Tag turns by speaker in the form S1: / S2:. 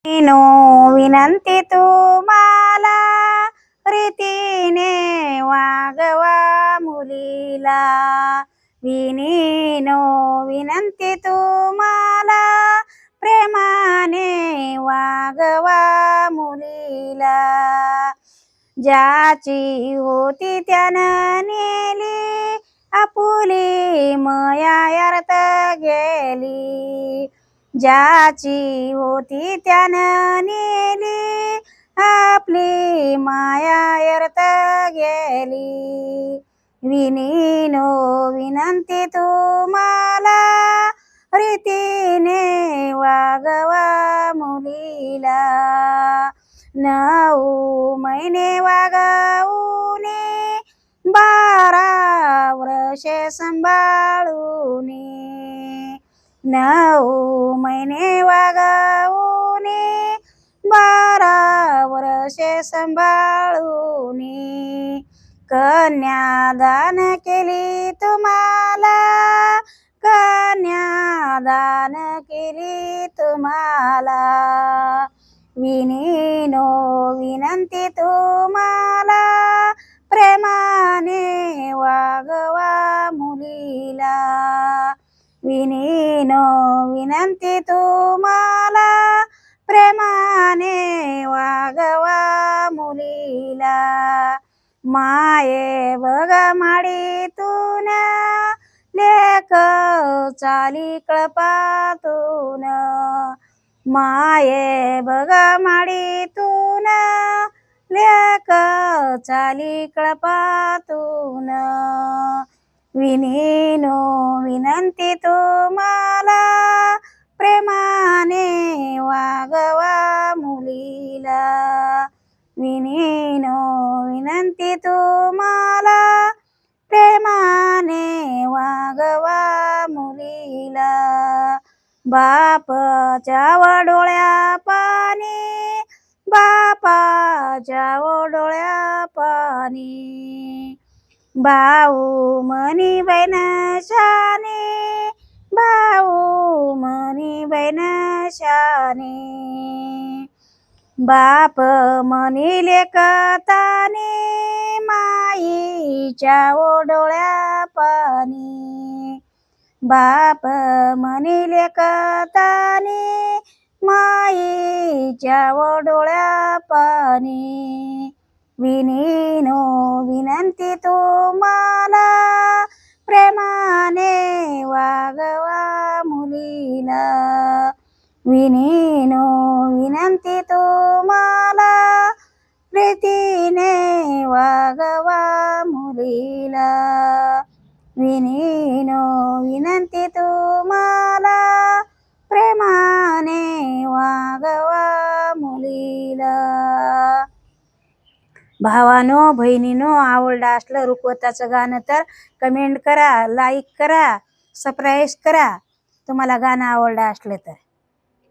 S1: No विनंती तुम्हाला रीतीने वागवा मुलीला। विनीनो विनंती तुम्हाला प्रेमाने वागवा मुलीला। ज्याची होती त्यानं नेली आपुली मयार्थ गेली। ज्याची होती त्यानं नेली आपली मायार्थ गेली। विनीनो विनंती तुम्हाला रीतीने वागवा मुलीला। 9 महिने वागवूने 12 वर्षे सांभाळूने। 9 महिने वागवूने 12 वर्षे सांभाळूने। कन्यादान केली तुम्हाला, कन्यादान केली तुम्हाला। विनीनो विनंती तुम्हाला प्रेमाने वागवा मुलीला। विनीनो विनंती तुम्हाला प्रेमाने वागवा मुलीला। माये बघ माडीतून लेक चाली कळपातून। माये बघ माडीतून लेक चाली कळपातून। विनीनो विनंती तुम्हाला प्रेमाने वागवा मुलीला। विनीनो विनंती तुम्हाला प्रेमाने वागवा मुलीला। बापाच्या डोळ्या पाणी, बापाच्या डोळ्या पाणी। भाऊ म्हणी बहीण शाने, भाऊ म्हणी बहीण शाने। बाप म्हणी लेकताने माईच्या डोळ्या पाणी। बाप म्हणी लेकताने माईच्या डोळ्या पाणी। विनीनो विनंती तुम्हाला प्रेमाने वागवा मुलीला। विनीनो विनंती तुम्हाला प्रीतीने वागवा मुलीला। विनीनो विनंती तुम्हाला प्रेमाने वागवा मुलीला। भावानो बहिणीनो, आवडलं असलं रुखवताचं गाणं तर कमेंट करा, लाईक करा, सबस्क्राईब करा तुम्हाला गाणं आवडलं असलं तर।